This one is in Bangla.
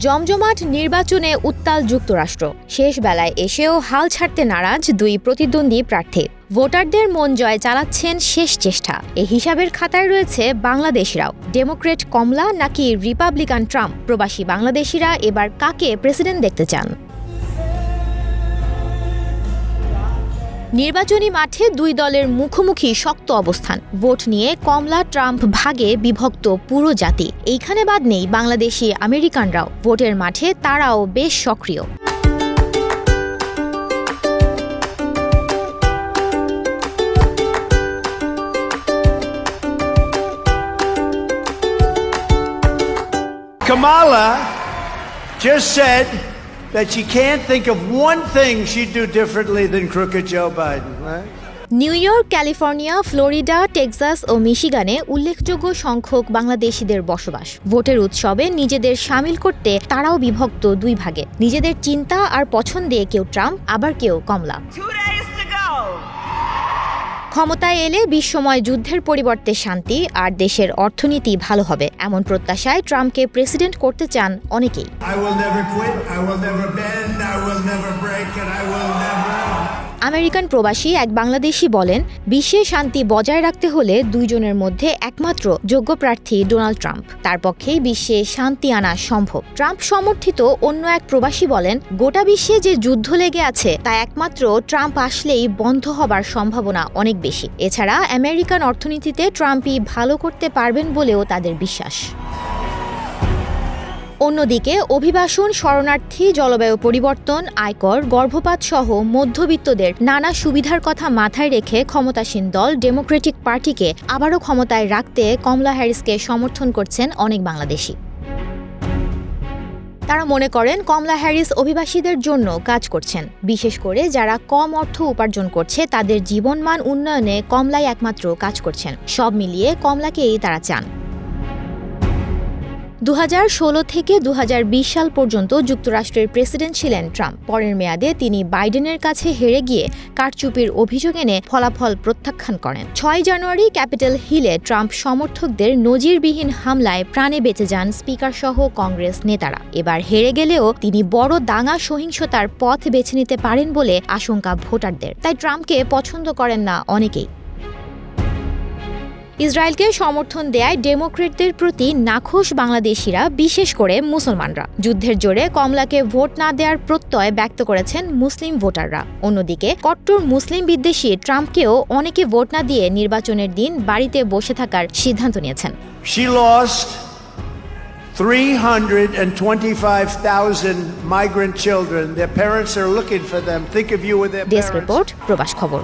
জমজমাট নির্বাচনে উত্তাল যুক্তরাষ্ট্র, শেষ বেলায় এসেও হাল ছাড়তে নারাজ দুই প্রতিদ্বন্দ্বী প্রার্থী। ভোটারদের মন জয় চালাচ্ছেন শেষ চেষ্টা। এই হিসাবের খাতায় রয়েছে বাংলাদেশিরাও। ডেমোক্রেট কমলা নাকি রিপাবলিকান ট্রাম্প? প্রবাসী বাংলাদেশিরা এবার কাকে প্রেসিডেন্ট দেখতে চান? নির্বাচনী মাঠে দুই দলের মুখোমুখি শক্ত অবস্থান। ভোট নিয়ে কমলা ট্রাম্প ভাগে বিভক্ত পুরো জাতি। এইখানে বাদ নেই বাংলাদেশি আমেরিকানরাও। ভোটের মাঠে তারাও বেশ সক্রিয়। Kamala just said that she can't think of one thing she'd do differently than crooked Joe Biden, right? New York, California, Florida, Texas ও মিশিগানে উল্লেখযোগ্য সংখ্যক বাংলাদেশিদের বসবাস। ভোটের উৎসবে নিজেদের সামিল করতে তারাও বিভক্ত দুই ভাগে। নিজেদের চিন্তা আর পছন্দে কেউ ট্রাম্প, আবার কেউ কমলা। ক্ষমতায় এলে বিশ্বময় যুদ্ধের পরিবর্তে শান্তি আর দেশের অর্থনীতি ভালো হবে, এমন প্রত্যাশায় ট্রাম্পকে প্রেসিডেন্ট করতে চান অনেকেই। আমেরিকান প্রবাসী এক বাংলাদেশি বলেন, বিশ্বে শান্তি বজায় রাখতে হলে দুইজনের মধ্যে একমাত্র যোগ্য প্রার্থী ডোনাল্ড ট্রাম্প। তার পক্ষেই বিশ্বে শান্তি আনা সম্ভব। ট্রাম্প সমর্থিত অন্য এক প্রবাসী বলেন, গোটা বিশ্বে যে যুদ্ধ লেগে আছে তা একমাত্র ট্রাম্প আসলেই বন্ধ হবার সম্ভাবনা অনেক বেশি। এছাড়া আমেরিকান অর্থনীতিতে ট্রাম্পই ভালো করতে পারবেন বলেও তাদের বিশ্বাস। অন্যদিকে অভিবাসন, শরণার্থী, জলবায়ু পরিবর্তন, আয়কর, গর্ভপাত সহ মধ্যবিত্তদের নানা সুবিধার কথা মাথায় রেখে ক্ষমতাসীন দল ডেমোক্রেটিক পার্টিকে আবারও ক্ষমতায় রাখতে কমলা হ্যারিসকে সমর্থন করছেন অনেক বাংলাদেশি। তারা মনে করেন কমলা হ্যারিস অভিবাসীদের জন্য কাজ করছেন। বিশেষ করে যারা কম অর্থ উপার্জন করছে তাদের জীবনমান উন্নয়নে কমলাই একমাত্র কাজ করছেন। সব মিলিয়ে কমলাকেই তারা চান। 2016 থেকে 2020 সাল পর্যন্ত যুক্তরাষ্ট্রের প্রেসিডেন্ট ছিলেন ট্রাম্প। পরের মেয়াদে তিনি বাইডেনের কাছে হেরে গিয়ে কারচুপির অভিযোগ এনে ফলাফল প্রত্যাখ্যান করেন। 6 জানুয়ারি ক্যাপিটল হিলে ট্রাম্প সমর্থকদের নজিরবিহীন হামলায় প্রাণে বেঁচে যান স্পিকার সহ কংগ্রেস নেতারা। এবার হেরে গেলেও তিনি বড় দাঙ্গা সহিংসতার পথ বেছে নিতে পারেন বলে আশঙ্কা ভোটারদের। তাই ট্রাম্পকে পছন্দ করেন না অনেকেই। ইসরায়েলকে সমর্থন দেয়ায় ডেমোক্রেটদের প্রতি নাখোশ বাংলাদেশিরা, বিশেষ করে মুসলমানরা। যুদ্ধের জোরে কমলাকে ভোট না দেওয়ার প্রত্যয় ব্যক্ত করেছেন মুসলিম ভোটাররা। অন্যদিকে কট্টর মুসলিম বিদ্বেষী ট্রাম্পকেও অনেকে ভোট না দিয়ে নির্বাচনের দিন বাড়িতে বসে থাকার সিদ্ধান্ত নিয়েছেন। She lost 325,000 migrant children. Their parents are looking for them. Think of you with their parents. Desk report, প্রবাস খবর।